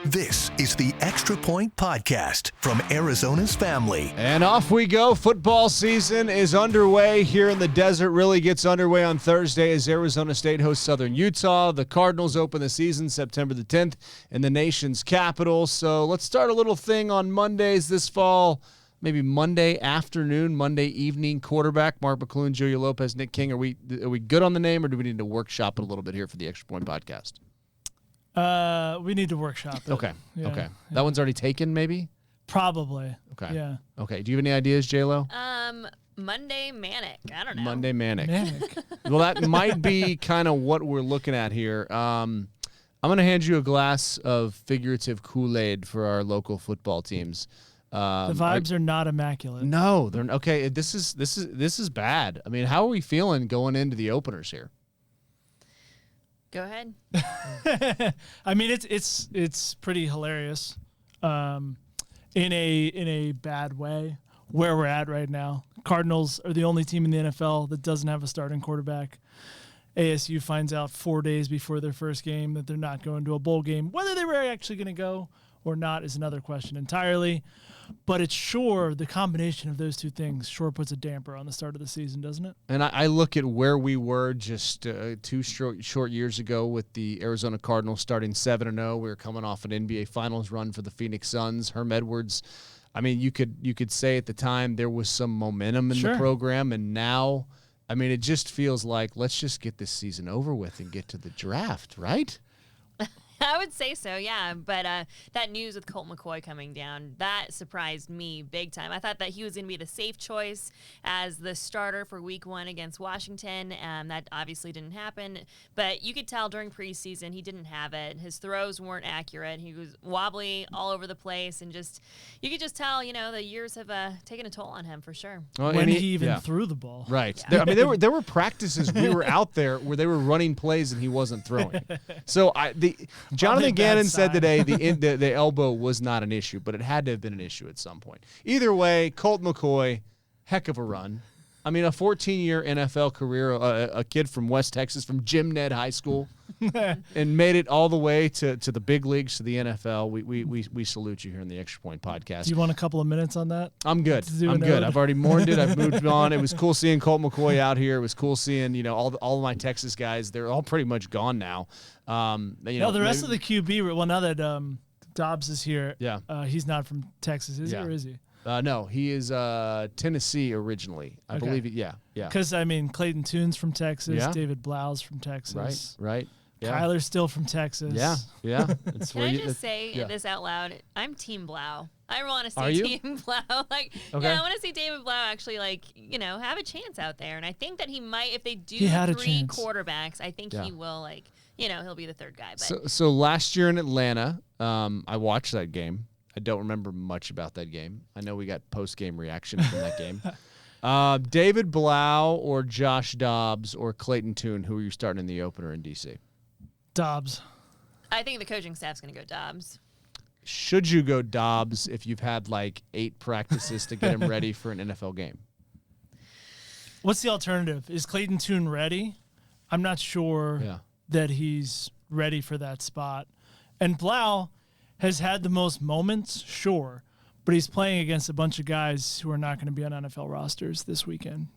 This is the Extra Point Podcast from Arizona's Family. And off we go. Football season is underway here in the desert. Really gets underway on Thursday as Arizona State hosts Southern Utah. The Cardinals open the season September the 10th in the nation's capital. So let's start a little thing on Mondays this fall. Maybe Monday afternoon, Monday evening. Quarterback Mark McClune, Joe Lopez, Nick King. Are we good on the name, or do we need to workshop it a little bit here for the Extra Point Podcast? We need to workshop it. Okay. Yeah, Okay. yeah. That one's already taken, maybe? Probably. Okay. Yeah. Okay. Do you have any ideas, J-Lo? Monday Manic. I don't know. Monday Manic. Manic. Well, that might be kind of what we're looking at here. I'm going to hand you a glass of figurative Kool-Aid for our local football teams. The vibes are not immaculate. No, they're okay. This is bad. I mean, how are we feeling going into the openers here? Go ahead. I mean, it's pretty hilarious, in a bad way. Where we're at right now, Cardinals are the only team in the NFL that doesn't have a starting quarterback. ASU finds out 4 days before their first game that they're not going to a bowl game. Whether they were actually going to go or not is another question entirely. But it's sure the combination of those two things sure puts a damper on the start of the season, doesn't it? And I look at where we were just 2 short years ago with the Arizona Cardinals starting 7-0. We were coming off an NBA Finals run for the Phoenix Suns. Herm Edwards. I mean, you could say at the time there was some momentum in the program, and now, I mean, it just feels like let's just get this season over with and get to the draft, right? I would say so, yeah. But that news with Colt McCoy coming down, that surprised me big time. I thought that he was going to be the safe choice as the starter for Week 1 against Washington. That obviously didn't happen. But you could tell during preseason he didn't have it. His throws weren't accurate. He was wobbly all over the place. And you could just tell, the years have taken a toll on him for sure. Well, When he even threw the ball. Right. Yeah. There were practices we were out there where they were running plays and he wasn't throwing. So Jonathan Gannon said today the elbow was not an issue, but it had to have been an issue at some point. Either way, Colt McCoy, heck of a run. I mean, a 14-year NFL career, a kid from West Texas, from Jim Ned High School, and made it all the way to the big leagues, to the NFL. We salute you here in the Extra Point Podcast. Do you want a couple of minutes on that? I'm good. I'm good. I've already mourned it. I've moved on. It was cool seeing Colt McCoy out here. It was cool seeing all of my Texas guys. They're all pretty much gone now. The rest of the QB. Well, now that Dobbs is here, he's not from Texas, is he, or is he? No, he is Tennessee originally. I believe it. Yeah. Because, I mean, Clayton Tune's from Texas. Yeah. David Blau's from Texas. Right. Yeah. Kyler's still from Texas. Yeah. Can I just say this out loud? I'm Team Blau. I want to Are see you? Team Blau. I want to see David Blau actually, have a chance out there. And I think that he might, if they do 3 quarterbacks, I think he will, he'll be the third guy. But. So last year in Atlanta, I watched that game. I don't remember much about that game. I know we got post-game reaction from that game. David Blau or Josh Dobbs or Clayton Tune, who are you starting in the opener in D.C.? Dobbs. I think the coaching staff's going to go Dobbs. Should you go Dobbs if you've had 8 practices to get him ready for an NFL game? What's the alternative? Is Clayton Tune ready? I'm not sure that he's ready for that spot. And Blau has had the most moments, sure, but he's playing against a bunch of guys who are not going to be on NFL rosters this weekend.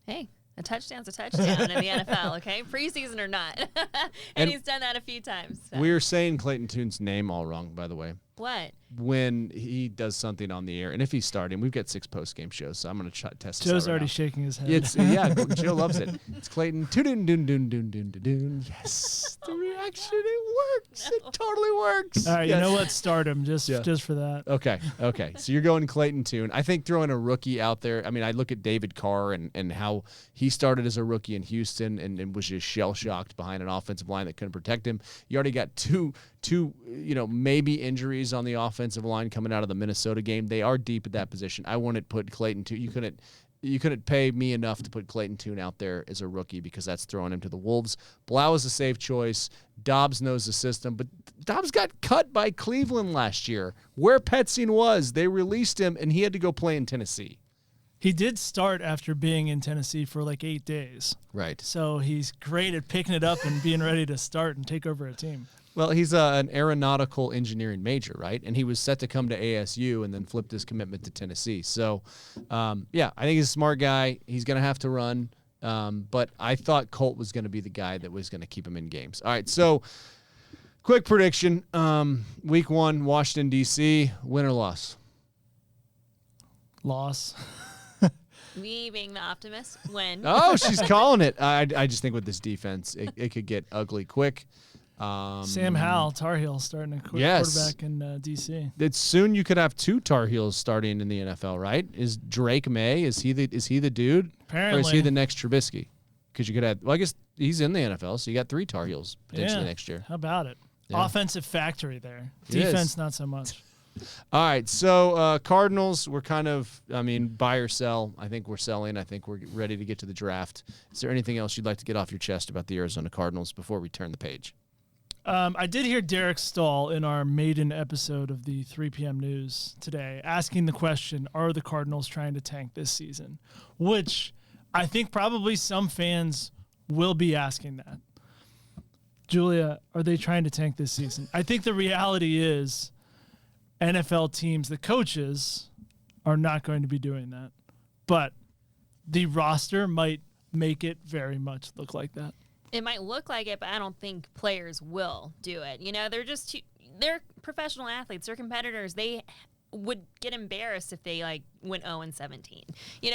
Hey, a touchdown's a touchdown in the NFL, okay? Preseason or not. and he's done that a few times. So. We're saying Clayton Tune's name all wrong, by the way. What? When he does something on the air, and if he's starting, we've got 6 post-game shows, so I'm going to test this Joe's out already now. shaking his head. Joe loves it. It's Clayton. Dun-dun-dun-dun-dun-dun-dun. Yes, the reaction, it works. It totally works. All right, you know what? Start him just for that. Okay. So you're going Clayton Tune. I think throwing a rookie out there, I mean, I look at David Carr and how he started as a rookie in Houston and was just shell-shocked behind an offensive line that couldn't protect him. You already got two maybe injuries on the offensive line coming out of the Minnesota game. They are deep at that position. I wouldn't put Clayton Tune. You couldn't pay me enough to put Clayton Tune out there as a rookie because that's throwing him to the Wolves. Blau is a safe choice. Dobbs knows the system, but Dobbs got cut by Cleveland last year. Where Petzing was, they released him, and he had to go play in Tennessee. He did start after being in Tennessee for 8 days. Right. So he's great at picking it up and being ready to start and take over a team. Well, he's an aeronautical engineering major, right? And he was set to come to ASU and then flipped his commitment to Tennessee. So, yeah, I think he's a smart guy. He's going to have to run. But I thought Colt was going to be the guy that was going to keep him in games. All right, so quick prediction. Week 1, Washington, D.C., win or loss? Loss. Me being the optimist, win. Oh, she's calling it. I just think with this defense, it could get ugly quick. Sam Howell, Tar Heels, starting a quarterback in D.C. It's soon you could have 2 Tar Heels starting in the NFL, right? Is Drake May, is he the dude? Apparently. Or is he the next Trubisky? Because you could have, well, I guess he's in the NFL, so you got 3 Tar Heels potentially next year. How about it? Yeah. Offensive factory there. It Defense, is. not so much. All right, so Cardinals, we're kind of, buy or sell. I think we're selling. I think we're ready to get to the draft. Is there anything else you'd like to get off your chest about the Arizona Cardinals before we turn the page? I did hear Derek Stahl in our maiden episode of the 3 p.m. news today asking the question, are the Cardinals trying to tank this season? Which I think probably some fans will be asking that. Julia, are they trying to tank this season? I think the reality is NFL teams, the coaches, are not going to be doing that. But the roster might make it very much look like that. It might look like it, but I don't think players will do it. They're professional athletes. They're competitors. They would get embarrassed if they went 0-17.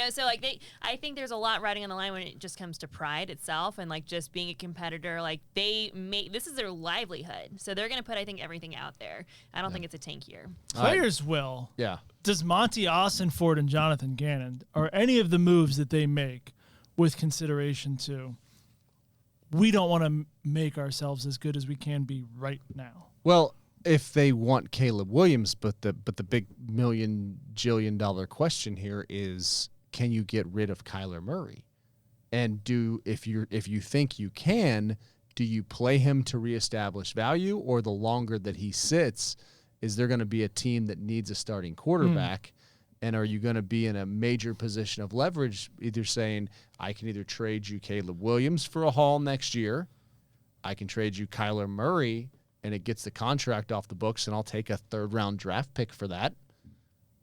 So I think there's a lot riding on the line when it just comes to pride itself and just being a competitor. This is their livelihood, so they're going to put everything out there. I don't think it's a tank year. Players will. Yeah. Does Monty Austin-Ford and Jonathan Gannon, are any of the moves that they make with consideration to, we don't want to make ourselves as good as we can be right now? Well, if they want Caleb Williams, but the big $1 billion question here is, can you get rid of Kyler Murray? And if you think you can, do you play him to reestablish value, or the longer that he sits, is there going to be a team that needs a starting quarterback? And are you going to be in a major position of leverage, either saying, I can either trade you Caleb Williams for a haul next year, I can trade you Kyler Murray, and it gets the contract off the books, and I'll take a 3rd-round draft pick for that.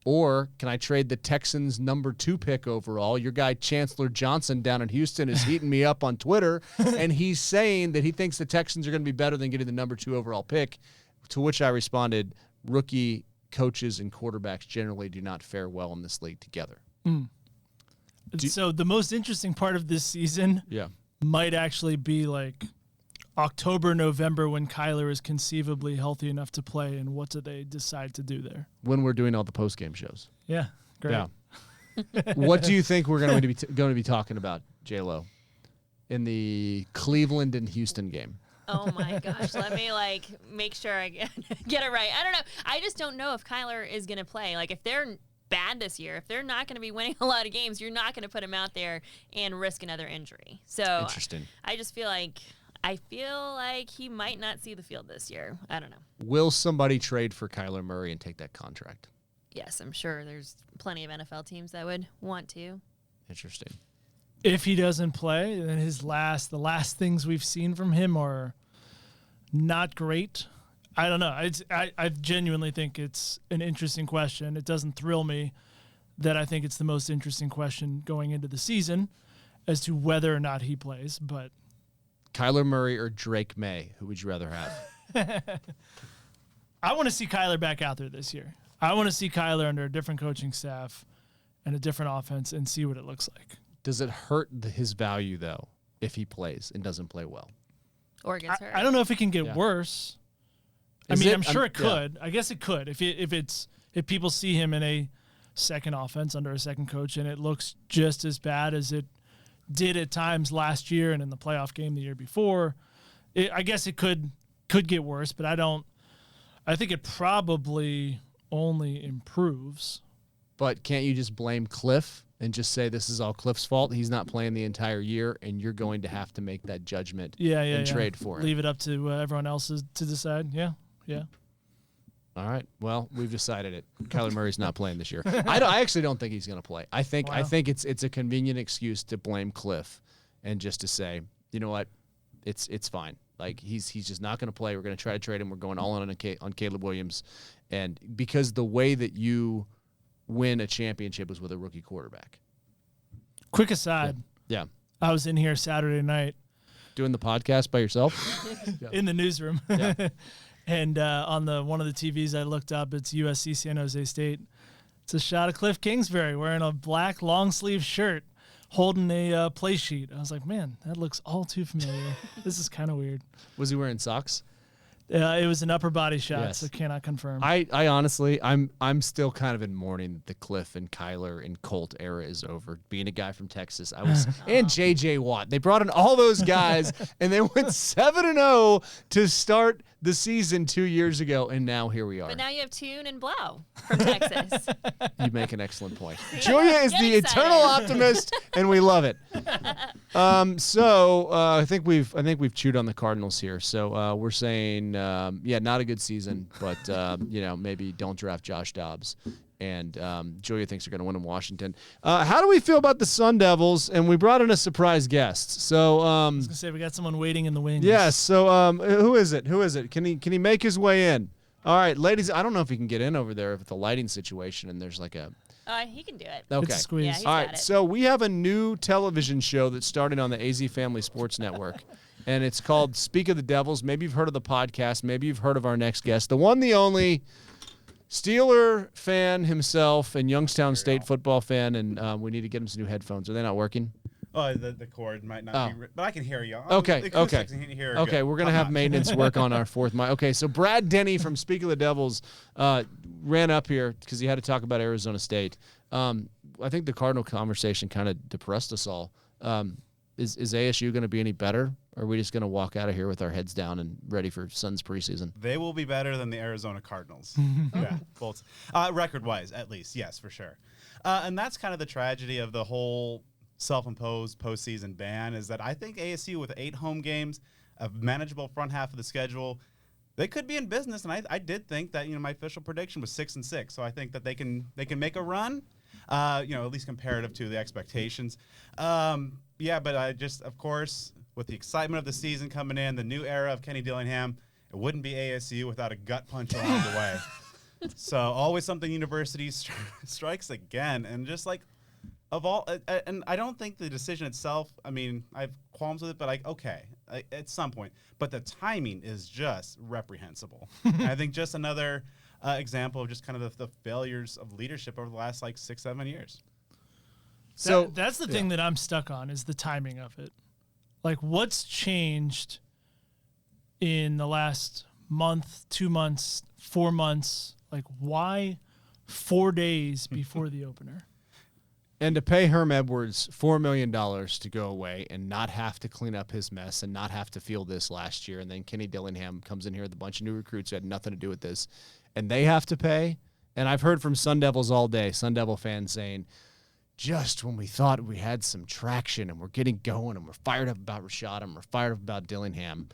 Or can I trade the Texans' number 2 pick overall? Your guy Chancellor Johnson down in Houston is heating me up on Twitter, and he's saying that he thinks the Texans are going to be better than getting the number 2 overall pick, to which I responded, rookie coaches and quarterbacks generally do not fare well in this league together. So the most interesting part of this season might actually be October, November, when Kyler is conceivably healthy enough to play, and what do they decide to do there? When we're doing all the post-game shows. Yeah, great. Yeah. What do you think we're going to be talking about, J-Lo, in the Cleveland and Houston game? Oh my gosh, let me make sure I get it right. I don't know. I just don't know if Kyler is going to play. If they're bad this year, if they're not going to be winning a lot of games, you're not going to put him out there and risk another injury. So interesting. I just feel like he might not see the field this year. I don't know. Will somebody trade for Kyler Murray and take that contract? Yes, I'm sure there's plenty of NFL teams that would want to. Interesting. If he doesn't play, then the last things we've seen from him are not great. I don't know. I genuinely think it's an interesting question. It doesn't thrill me that I think it's the most interesting question going into the season as to whether or not he plays. But Kyler Murray or Drake May, who would you rather have? I want to see Kyler back out there this year. I want to see Kyler under a different coaching staff and a different offense and see what it looks like. Does it hurt his value, though, if he plays and doesn't play well? Or gets hurt. I don't know if it can get worse. I'm sure it could. Yeah. I guess it could. If people see him in a second offense under a second coach and it looks just as bad as it did at times last year and in the playoff game the year before, I guess it could get worse, but I think it probably only improves. But can't you just blame Cliff and just say this is all Cliff's fault? He's not playing the entire year, and you're going to have to make that judgment and trade for him. Leave it up to everyone else to decide. Yeah. All right. Well, we've decided it. Kyler Murray's not playing this year. I actually don't think he's going to play. I think it's a convenient excuse to blame Cliff and just to say, you know what, it's fine. Like he's just not going to play. We're going to try to trade him. We're going all in on Caleb Williams, and because the way that you win a championship is with a rookie quarterback. Quick aside. Yeah. I was in here Saturday night doing the podcast by yourself in the newsroom. Yeah. And on one of the TVs I looked up, it's USC San Jose State. It's a shot of Cliff Kingsbury wearing a black long sleeve shirt, holding a play sheet. I was like, man, that looks all too familiar. This is kind of weird. Was he wearing socks? It was an upper body shot, Yes. so cannot confirm. I honestly, I'm still kind of in mourning that the Cliff and Kyler and Colt era is over. Being a guy from Texas, I was, and JJ Watt. They brought in all those guys, and they went 7-0 to start the season 2 years ago, and now here we are. But now you have Tune and Blau from Texas. You make an excellent point. Julia is Get the excited. eternal optimist, and we love it. So I think we've chewed on the Cardinals here. So we're saying, not a good season, but maybe don't draft Josh Dobbs. And Julia thinks they're going to win in Washington. How do we feel about the Sun Devils? And we brought in a surprise guest. So I was gonna say we got someone waiting in the wings. yes. So who is it? Can he make his way in? All right, ladies. I don't know if he can get in over there with the lighting situation. And there's like a He can do it. okay. It's a squeeze. Yeah, he's All got right, it. so we have a new television show that's starting on the AZ Family Sports Network, and it's called Speak of the Devils. Maybe you've heard of the podcast. Maybe you've heard of our next guest, the one, the only Steeler fan himself and Youngstown State football fan, and we need to get him some new headphones. Are they not working? Oh, the cord might not be, but I can hear you. Okay, The acoustics okay. in here are Okay, good. we're going to have maintenance work on our fourth mic. Okay, so Brad Denny from Speak of the Devils ran up here because he had to talk about Arizona State. I think the Cardinal conversation kind of depressed us all. Is ASU going to be any better? Or are we just going to walk out of here with our heads down and ready for Suns preseason? They will be better than the Arizona Cardinals. Yeah, both. Record-wise, at least, yes, for sure. And that's kind of the tragedy of the whole self-imposed postseason ban is that I think ASU with 8 home games, a manageable front half of the schedule, they could be in business. And I did think that my official prediction was 6-6, so I think that they can make a run. At least comparative to the expectations. But I just, of course, with the excitement of the season coming in, the new era of Kenny Dillingham, it wouldn't be ASU without a gut punch along the way. So always something university strikes again, and just like of all, and I don't think the decision itself. I mean, I have qualms with it, but at some point. But the timing is just reprehensible. And I think just another example of just kind of the failures of leadership over the last 6-7 years. So that's the thing that I'm stuck on is the timing of it. Like, what's changed in the last month, 2 months, 4 months? Like, why 4 days before the opener? And to pay Herm Edwards $4 million to go away and not have to clean up his mess and not have to feel this last year. And then Kenny Dillingham comes in here with a bunch of new recruits who had nothing to do with this. And they have to pay. And I've heard from Sun Devils all day, Sun Devil fans saying, just when we thought we had some traction and we're getting going and we're fired up about Rashad and we're fired up about Dillingham,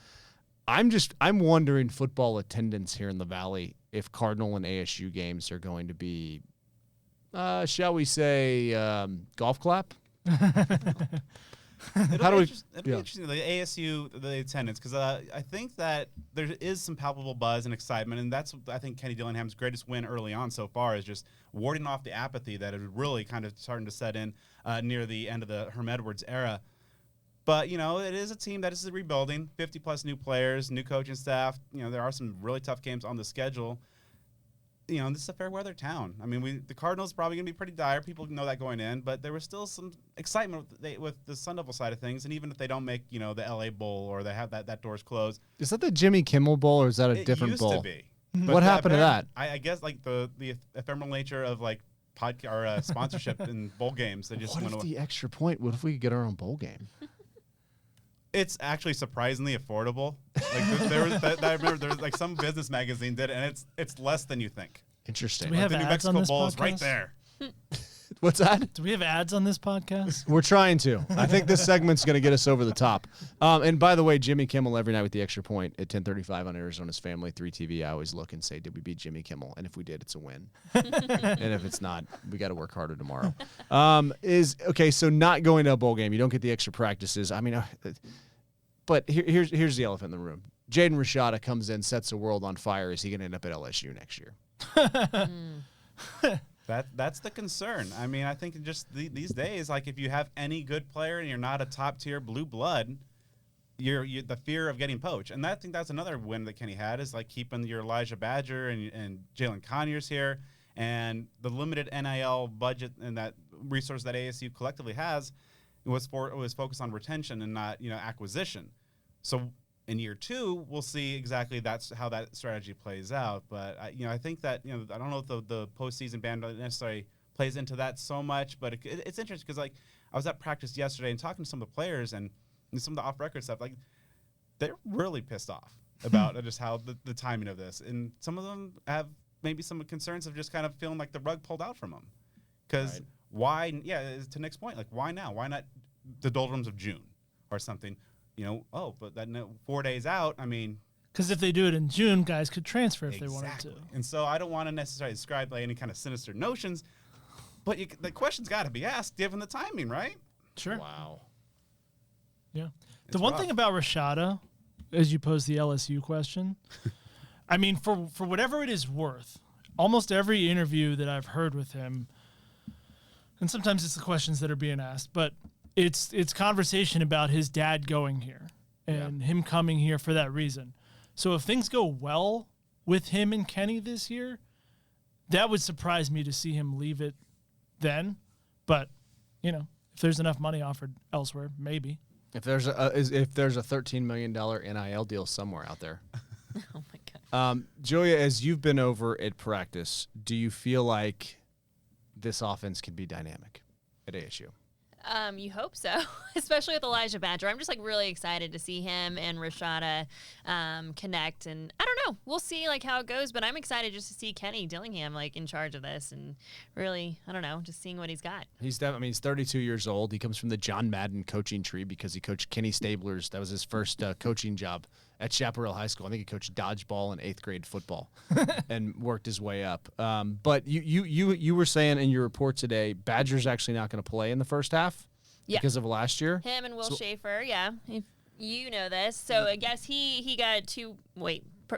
I'm wondering football attendance here in the Valley if Cardinal and ASU games are going to be, shall we say, golf clap? It'll be interesting, the ASU, the attendance, because I think that there is some palpable buzz and excitement, and that's, I think, Kenny Dillingham's greatest win early on so far is just warding off the apathy that is really kind of starting to set in near the end of the Herm Edwards era. But, it is a team that is rebuilding, 50-plus new players, new coaching staff. There are some really tough games on the schedule. This is a fair weather town. I mean, the Cardinals probably going to be pretty dire. People know that going in, but there was still some excitement with the Sun Devil side of things. And even if they don't make, the LA Bowl or they have that door's closed. Is that the Jimmy Kimmel Bowl or is that a different bowl? It used to be. What happened to that? I guess the ephemeral nature of podcast or sponsorship in bowl games. They just What went if away. the extra point? What if we could get our own bowl game? It's actually surprisingly affordable. I remember there was some business magazine did it, and it's less than you think. Interesting. Do we have The New ads on Mexico this Bowl is podcast? right there. What's that? Do we have ads on this podcast? We're trying to. I think this segment's going to get us over the top. And by the way, Jimmy Kimmel every night with the extra point at 10:35 on Arizona's Family 3 TV. I always look and say, did we beat Jimmy Kimmel? And if we did, it's a win. And if it's not, we got to work harder tomorrow. So not going to a bowl game. You don't get the extra practices. I mean, But here's the elephant in the room. Jaden Rashada comes in, sets the world on fire. Is he going to end up at LSU next year? That's the concern. I mean, I think just these days, like if you have any good player and you're not a top tier blue blood, you're the fear of getting poached. And I think that's another win that Kenny had is like keeping your Elijah Badger and Jalen Conyers here, and the limited NIL budget and that resource that ASU collectively has was focused on retention and not acquisition. So in year 2, we'll see exactly that's how that strategy plays out. But I think that I don't know if the postseason ban necessarily plays into that so much. But it's interesting because like I was at practice yesterday and talking to some of the players and some of the off-record stuff. Like they're really pissed off about just how the timing of this, and some of them have maybe some concerns of just kind of feeling like the rug pulled out from them. Because why? Yeah, to Nick's point, like why now? Why not the doldrums of June or something? But that 4 days out, I mean. Because if they do it in June, guys could transfer if they wanted to. And so I don't want to necessarily describe like any kind of sinister notions, but the question's got to be asked given the timing, right? Sure. Wow. Yeah. The one thing about Rashada, as you pose the LSU question, I mean, for whatever it is worth, almost every interview that I've heard with him, and sometimes it's the questions that are being asked, but it's conversation about his dad going here and him coming here for that reason. So if things go well with him and Kenny this year, that would surprise me to see him leave it then. But, if there's enough money offered elsewhere, maybe. If there's a $13 million NIL deal somewhere out there. Oh my God. Julia, as you've been over at practice, do you feel like this offense can be dynamic at ASU? You hope so, especially with Elijah Badger. I'm just like really excited to see him and Rashada connect, and I don't know, we'll see like how it goes. But I'm excited just to see Kenny Dillingham like in charge of this, and really, I don't know, just seeing what he's got. He's 32 years old. He comes from the John Madden coaching tree because he coached Kenny Stabler's. That was his first coaching job at Chaparral High School. I think he coached dodgeball and 8th grade football and worked his way up. But you were saying in your report today, Badger's actually not going to play in the first half because of last year? Him and Will Schaefer, if you know this. So I guess he got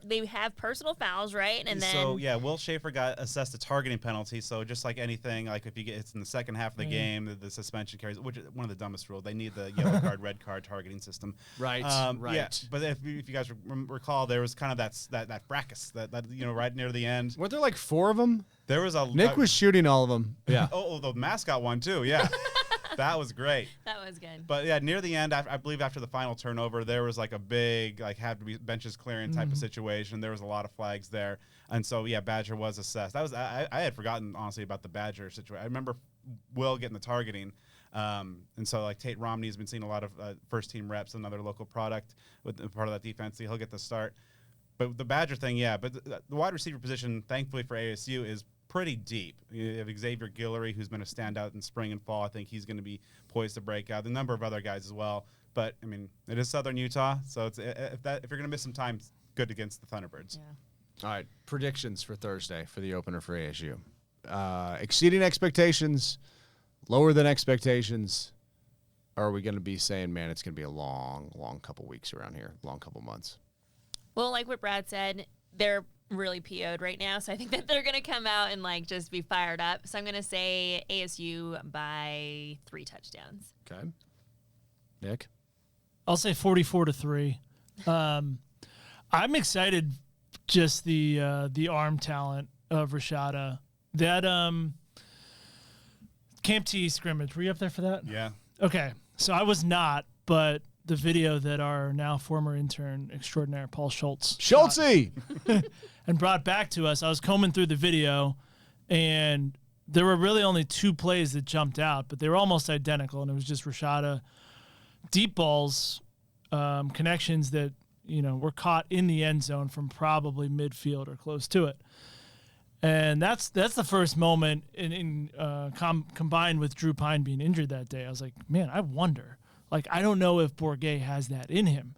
they have personal fouls, right? And then Will Schaefer got assessed a targeting penalty. So just like anything, like if it's in the second half of the game, the suspension carries, which is one of the dumbest rules. They need the yellow card, red card targeting system. Right. Right. Yeah, but if you guys recall, there was kind of that fracas that right near the end. Weren't there like 4 of them? There was Nick was shooting all of them. Yeah. The mascot one too. Yeah. That was great. That was good. But yeah, near the end, I believe after the final turnover, there was like a big, had to be benches clearing type of situation. There was a lot of flags there. And so, Badger was assessed. I had forgotten, honestly, about the Badger situation. I remember Will getting the targeting. And so, like, Tate Romney's been seeing a lot of first-team reps, another local product with part of that defense. He'll get the start. But the Badger thing, but the wide receiver position, thankfully for ASU, is pretty deep. You have Xavier Guillory, who's been a standout in spring and fall. I think he's going to be poised to break out. A number of other guys as well. But, I mean, it is Southern Utah, so if you're going to miss some time, it's good against the Thunderbirds. Yeah. All right, predictions for Thursday for the opener for ASU. Exceeding expectations, lower than expectations, or are we going to be saying, man, it's going to be a long, long couple weeks around here, long couple months? Well, like what Brad said, they're really PO'd right now, so I think that they're going to come out and like just be fired up. So I'm going to say ASU by 3 touchdowns. Okay. Nick? I'll say 44-3. I'm excited just the arm talent of Rashada. That Camp T scrimmage, were you up there for that? Yeah. Okay. So I was not, but the video that our now former intern extraordinaire Paul Schultz and brought back to us, I was combing through the video, and there were really only 2 plays that jumped out, but they were almost identical, and it was just Rashada deep balls, connections that were caught in the end zone from probably midfield or close to it. And that's the first moment combined with Drew Pine being injured that day. I was like, man, I wonder. Like, I don't know if Bourguet has that in him.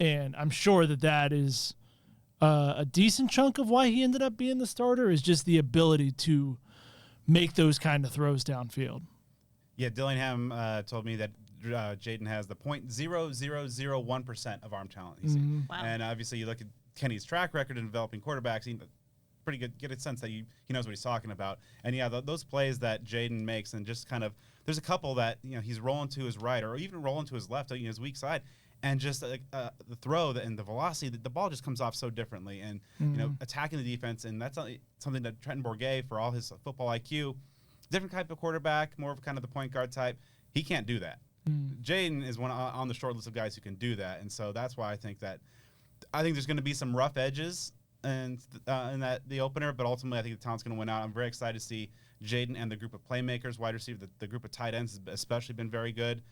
And I'm sure that is a decent chunk of why he ended up being the starter, is just the ability to make those kind of throws downfield. Yeah, Dillingham told me that Jaden has the 0.0001% of arm talent. He's Wow. And obviously, you look at Kenny's track record in developing quarterbacks. He pretty good, get a sense that he knows what he's talking about. And yeah, those plays that Jaden makes, and just kind of, there's a couple that he's rolling to his right or even rolling to his left, his weak side, and just the throw and the velocity, the ball just comes off so differently. And attacking the defense, and that's something that Trenton Bourget, for all his football IQ, different type of quarterback, more of kind of the point guard type. He can't do that. Jaden is one on the short list of guys who can do that, and so that's why I think there's going to be some rough edges in the opener, but ultimately I think the talent's going to win out. I'm very excited to see Jaden and the group of playmakers, wide receiver, the group of tight ends has especially been very good.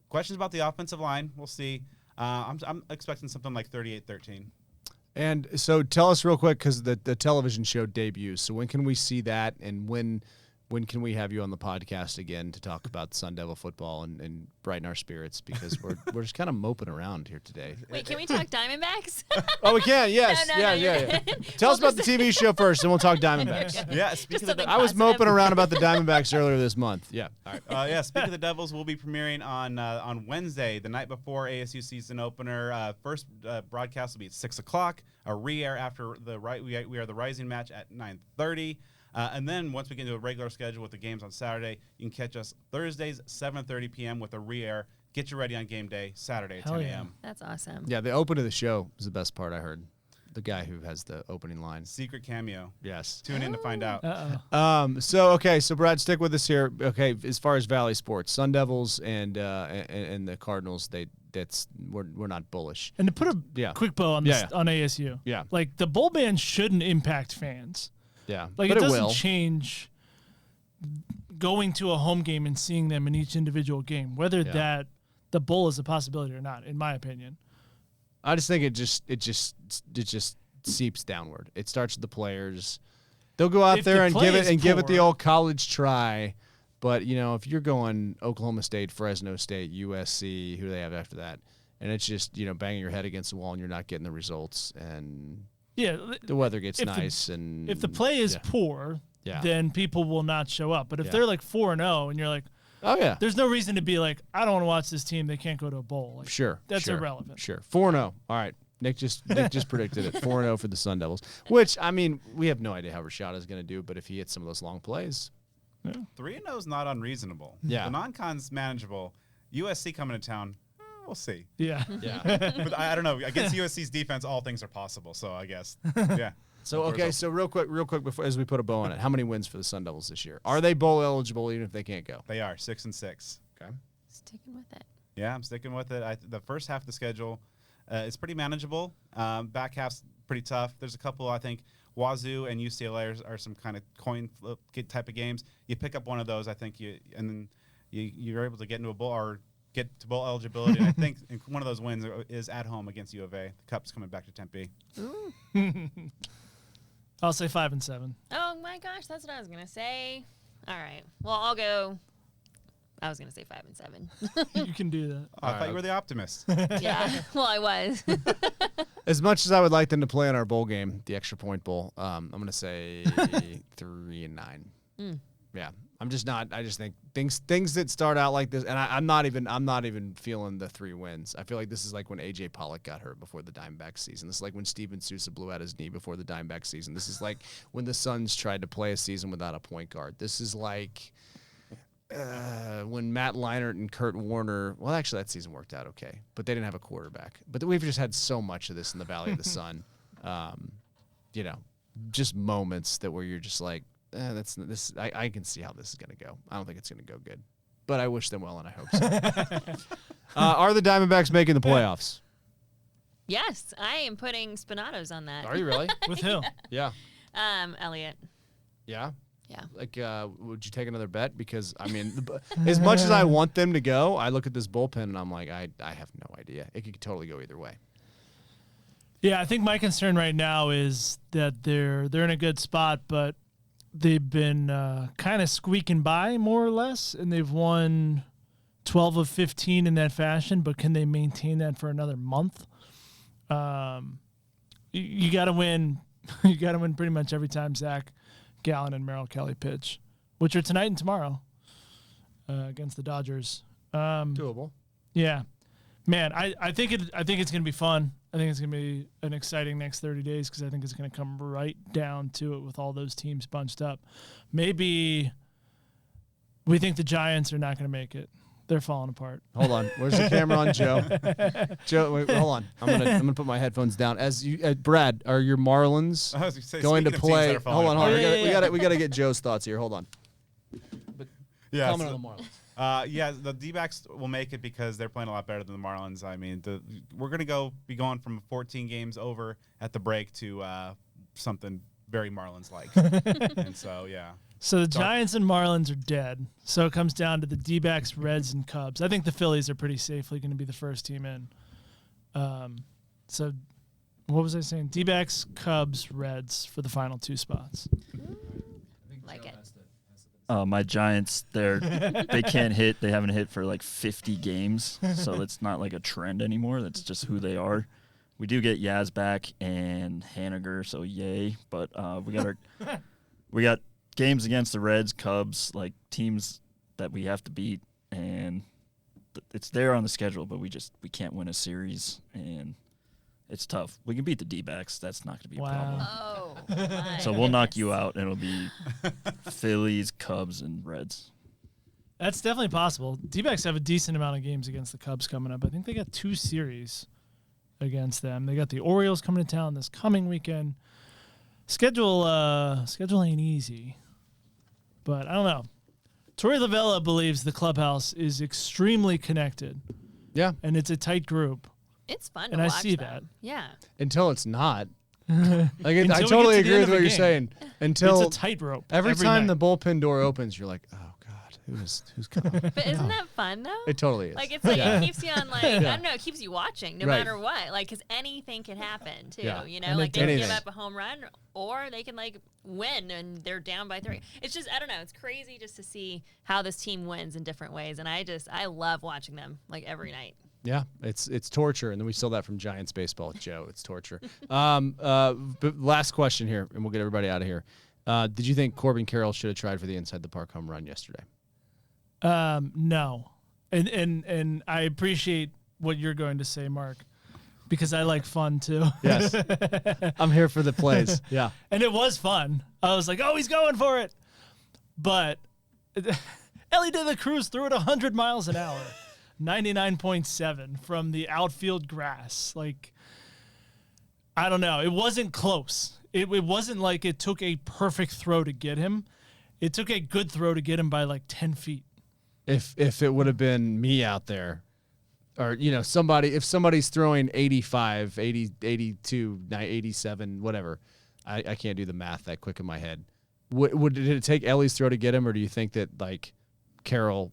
Questions about the offensive line, we'll see. I'm expecting something like 38-13. And so tell us real quick, because the television show debuts. So when can we see that, and when can we have you on the podcast again to talk about Sun Devil football and brighten our spirits, because we're just kind of moping around here today. Wait, can we talk Diamondbacks? Oh, we can. Yes. No, Yeah. Tell us about the TV show first, and we'll talk Diamondbacks. Yeah, speaking of I was moping around about the Diamondbacks earlier this month. Yeah. All right. Speaking of the Devils, we'll be premiering on Wednesday, the night before ASU season opener. First broadcast will be at 6 o'clock. A re-air after we are the Rising match at 9:30. And then once we get into a regular schedule with the games on Saturday, you can catch us Thursdays 7:30 p.m. with a re-air. Get you ready on game day Saturday at 10 a.m. That's awesome. Yeah, the open of the show is the best part, I heard. The guy who has the opening line. Secret cameo. Yes. Tune in to find out. So Brad, stick with us here. Okay, as far as Valley sports, Sun Devils and the Cardinals, we're not bullish. And to put a quick bow on this, on ASU. Yeah. Like, the bowl ban shouldn't impact fans. Yeah. Like, but it doesn't will. change going to a home game and seeing them in each individual game, whether that the bowl is a possibility or not, in my opinion. I just think it just seeps downward. It starts with the players. They'll go out there and give it the old college try. But if you're going Oklahoma State, Fresno State, USC, who do they have after that? And it's just banging your head against the wall and you're not getting the results, and the weather gets nice. And if the play is poor, then people will not show up. But if they're like 4-0 and you're like, oh yeah, there's no reason to be like, I don't want to watch this team. They can't go to a bowl. Like, that's irrelevant. Sure, 4-0. All right, Nick just predicted it. 4-0 for the Sun Devils. Which, I mean, we have no idea how Rashad is going to do, but if he hits some of those long plays, 3-0 is not unreasonable. Yeah, the non-con's manageable. USC coming to town, we'll see. Yeah. But I don't know. Against USC's defense, all things are possible. So I guess, yeah. So so real quick before as we put a bow on it, how many wins for the Sun Devils this year? Are they bowl eligible even if they can't go? They are 6-6. Okay. Sticking with it. Yeah, I'm sticking with it. The first half of the schedule is pretty manageable. Back half's pretty tough. There's a couple, I think, Wazoo and UCLA are some kind of coin flip type of games. You pick up one of those, I think, you're able to get into a bowl or get to bowl eligibility. And I think one of those wins is at home against U of A. The Cup's coming back to Tempe. I'll say 5-7. Oh my gosh, that's what I was gonna say. All right. Well, I'll go. I was gonna say 5-7. You can do that. Oh, I thought you were the optimist. Yeah. Well, I was. As much as I would like them to play in our bowl game, the Extra Point Bowl, I'm going to say 3-9. Yeah, I'm just not. I just think things that start out like this, and I'm not even feeling the 3 wins. I feel like this is like when AJ Pollock got hurt before the Diamondbacks season. This is like when Steven Sousa blew out his knee before the Diamondbacks season. This is like when the Suns tried to play a season without a point guard. This is like when Matt Leinart and Kurt Warner. Well, actually, that season worked out okay, but they didn't have a quarterback. But we've just had so much of this in the Valley of the Sun. Just moments that where you're just like. That's this. I can see how this is going to go. I don't think it's going to go good, but I wish them well and I hope so. Are the Diamondbacks making the playoffs? Yes, I am putting Spinatos on that. Are you really? With who? Yeah. Elliot. Yeah. Yeah. Like, would you take another bet? Because I mean, as much as I want them to go, I look at this bullpen and I'm like, I have no idea. It could totally go either way. Yeah, I think my concern right now is that they're in a good spot, but they've been kind of squeaking by more or less, and they've won 12 of 15 in that fashion, but can they maintain that for another month? You got to win. You got to win pretty much every time Zach Gallen and Merrill Kelly pitch, which are tonight and tomorrow against the Dodgers. Doable. Yeah, man, I think it's going to be fun. I think it's going to be an exciting next 30 days because I think it's going to come right down to it with all those teams bunched up. Maybe we think the Giants are not going to make it. They're falling apart. Hold on. Where's the camera on Joe? Joe, wait, hold on. I'm gonna put my headphones down. As you, Brad, are your Marlins I was gonna say, going to speaking of teams play? that are falling Hold on. apart. We gotta get Joe's thoughts here. Hold on. Yeah, Comment so- on the Marlins. Yeah, the D-backs will make it because they're playing a lot better than the Marlins. I mean, we're going to be going from 14 games over at the break to something very Marlins-like. And so, yeah. So the Giants and Marlins are dead. So it comes down to the D-backs, Reds, and Cubs. I think the Phillies are pretty safely going to be the first team in. So what was I saying? D-backs, Cubs, Reds for the final 2 spots. Like it. My Giants, they can't hit. They haven't hit for like 50 games, so it's not like a trend anymore. That's just who they are. We do get Yaz back and Haniger, so yay. But we got games against the Reds, Cubs, like teams that we have to beat, and it's there on the schedule. But we can't win a series, and it's tough. We can beat the D-backs. That's not going to be a problem. Oh, my So we'll knock goodness. you out, and it'll be Phillies, Cubs, and Reds. That's definitely possible. D-backs have a decent amount of games against the Cubs coming up. I think they got 2 series against them. They got the Orioles coming to town this coming weekend. Schedule ain't easy, but I don't know. Torey Lavella believes the clubhouse is extremely connected, Yeah. and it's a tight group. It's fun to And I watch. see though. that. Yeah. Until it's not. Like Until I we get totally to the agree end with of what the you're game. saying. Until It's a tightrope. every time the night. bullpen door opens, you're like, oh God, who's coming? But isn't that fun though? It totally is. Like it's like Yeah. it keeps you on like I don't know, it keeps you watching no Right. matter what. Like because anything can happen too. Yeah. You know, And like they can anything. give up a home run or they can like win and they're down by 3. It's just I don't know. It's crazy just to see how this team wins in different ways, and I love watching them like every night. Yeah, it's torture, and then we stole that from Giants baseball, Joe. It's torture. But last question here, and we'll get everybody out of here. Did you think Corbin Carroll should have tried for the inside the park home run yesterday? No, and I appreciate what you're going to say, Mark, because I like fun too. Yes, I'm here for the plays. Yeah, And it was fun. I was like, oh, he's going for it. But Ellie De La Cruz threw it 100 miles an hour, 99.7 from the outfield grass. Like, I don't know. It wasn't close. It wasn't like it took a perfect throw to get him. It took a good throw to get him by like 10 feet. if it would have been me out there, or if somebody's throwing 85, 80, 82, 87, whatever, I can't do the math that quick in my head. Did it take Ellie's throw to get him, or do you think that like Carroll,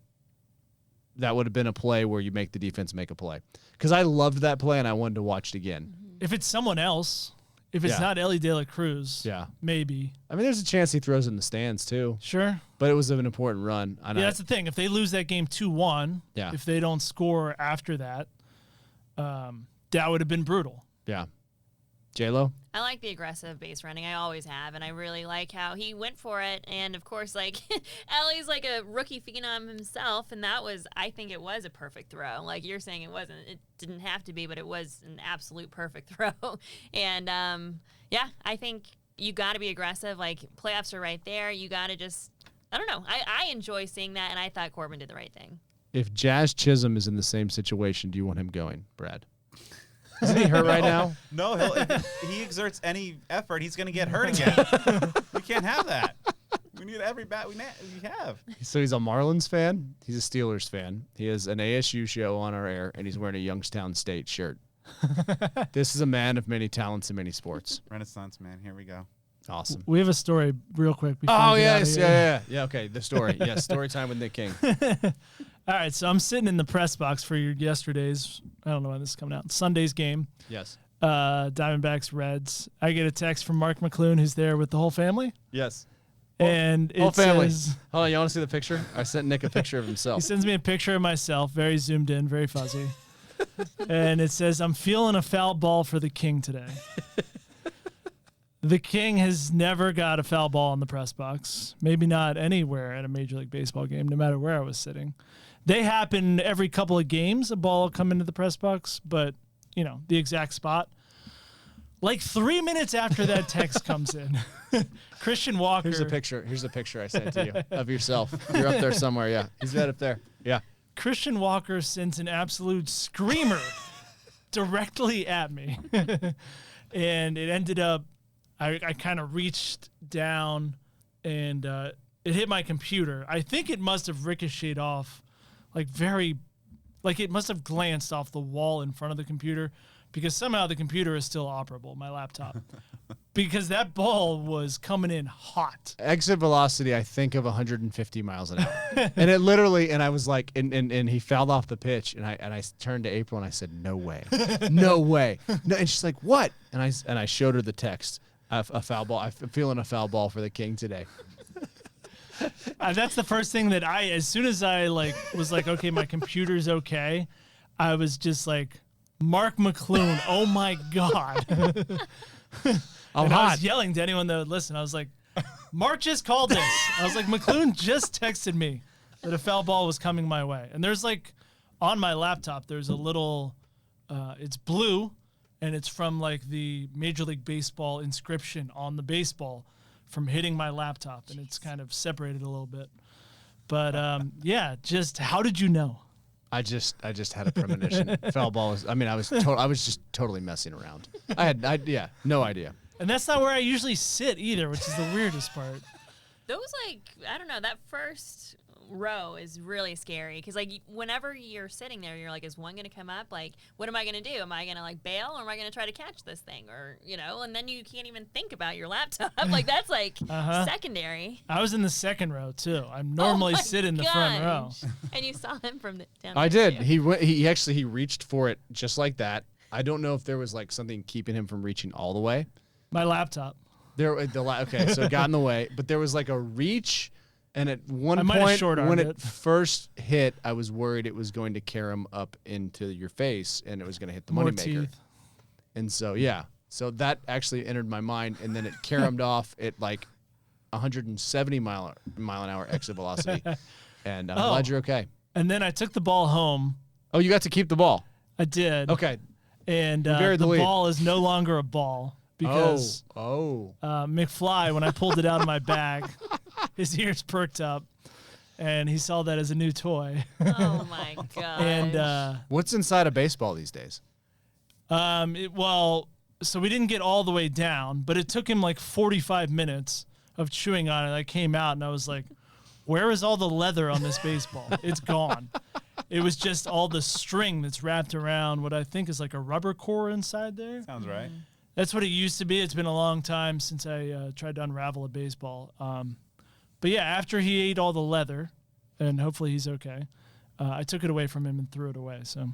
that would have been a play where you make the defense make a play? Because I loved that play and I wanted to watch it again. If it's someone else, if it's Yeah. not Ellie De La Cruz, Yeah. maybe. I mean, there's a chance he throws in the stands too, Sure. but it was an important run. Yeah, that's the thing. If they lose that game 2-1, Yeah. if they don't score after that, that would have been brutal. Yeah. J-Lo? I like the aggressive base running. I always have, and I really like how he went for it. And of course, like Ellie's like a rookie phenom himself, and I think it was a perfect throw. Like you're saying, it didn't have to be, but it was an absolute perfect throw. And yeah, I think you got to be aggressive. Like playoffs are right there. You got to just, I don't know. I enjoy seeing that, and I thought Corbin did the right thing. If Jazz Chisholm is in the same situation, do you want him going, Brad? Isn't he hurt right now? No, if he exerts any effort, he's going to get hurt again. We can't have that. We need every bat we have. So he's a Marlins fan. He's a Steelers fan. He has an ASU show on our air, and he's wearing a Youngstown State shirt. This is a man of many talents in many sports. Renaissance man, here we go. Awesome. We have a story real quick. Before Oh, we get out of yes. here. Yeah. Okay, the story. Yes, story time with Nick King. All right, so I'm sitting in the press box for yesterday's, I don't know when this is coming out, Sunday's game, Yes. Diamondbacks, Reds. I get a text from Mark McClune, who's there with the whole family. Yes. And it Whole family. says, Hold on, you want to see the picture? I sent Nick a picture of he himself. sends me a picture of myself, very zoomed in, very fuzzy. And it says, I'm feeling a foul ball for the King today. The King has never got a foul ball in the press box. Maybe not anywhere at a Major League Baseball game, no matter where I was sitting. they happen every couple of games. A ball will come into the press box, but the exact spot. Like 3 minutes after that text comes in, Christian Walker. Here's the picture I sent to you of yourself. You're up there somewhere. Yeah, he's right up there. Yeah. Christian Walker sends an absolute screamer directly at me, and it ended up. I kind of reached down, and it hit my computer. I think it must have ricocheted off, it must have glanced off the wall in front of the computer. Because somehow the computer is still operable, my laptop. Because that ball was coming in hot. Exit velocity, I think, of 150 miles an hour. And it literally, and I was like, and he fouled off the pitch, and I turned to April and I said, no way. No way. No, and she's like, what? And I showed her the text. A foul ball. I'm feeling a foul ball for the King today. That's the first thing that as soon as I was like, okay, my computer's okay, I was just like, Mark McClune, oh my God. I was yelling to anyone that would listen. I was like, Mark just called this. I was like, McClune just texted me that a foul ball was coming my way. And there's on my laptop, there's a little, it's blue, and it's from the Major League Baseball inscription on the baseball from hitting my laptop. And it's kind of separated a little bit. But just how did you know? I just had a premonition. Foul ball was. I mean, I was just totally messing around. No idea. And that's not where I usually sit either, which is the weirdest part. Those I don't know, that first row is really scary because whenever you're sitting there, you're like, is one gonna come up? What am I gonna do? Am I gonna bail, or am I gonna try to catch this thing, or And then you can't even think about your laptop. That's secondary. I was in the second row too. I normally sit in the front row. And you saw him from down. I did. Too. He reached for it just like that. I don't know if there was something keeping him from reaching all the way. My laptop. Okay, so it got in the way, but there was a reach. And at one point, when it first hit, I was worried it was going to carry him up into your face, and it was going to hit the moneymaker. And so, so that actually entered my mind, and then it caromed off at 170 mile an hour exit velocity. And I'm glad you're okay. And then I took the ball home. Oh, you got to keep the ball. I did. Okay. And the ball is no longer a ball because McFly, when I pulled it out of my bag, his ears perked up, and he saw that as a new toy. Oh, my God. And what's inside a baseball these days? So we didn't get all the way down, but it took him 45 minutes of chewing on it. I came out, and I was like, where is all the leather on this baseball? It's gone. It was just all the string that's wrapped around what I think is a rubber core inside there. Sounds right. That's what it used to be. It's been a long time since I tried to unravel a baseball. But yeah, after he ate all the leather, and hopefully he's okay, I took it away from him and threw it away. So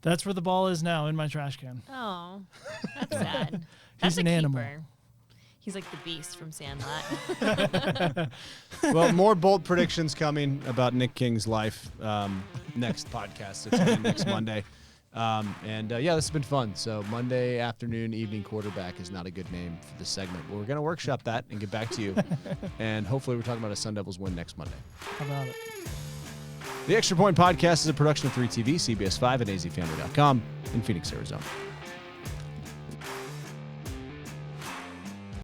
that's where the ball is now, in my trash can. Oh, that's sad. He's an animal. He's like the beast from Sandlot. Well, more bold predictions coming about Nick King's life next podcast. It's coming next Monday. This has been fun. So Monday afternoon, evening quarterback is not a good name for this segment. But we're going to workshop that and get back to you. And hopefully we're talking about a Sun Devils win next Monday. How about it? The Extra Point Podcast is a production of 3TV, CBS5, and azfamily.com in Phoenix, Arizona.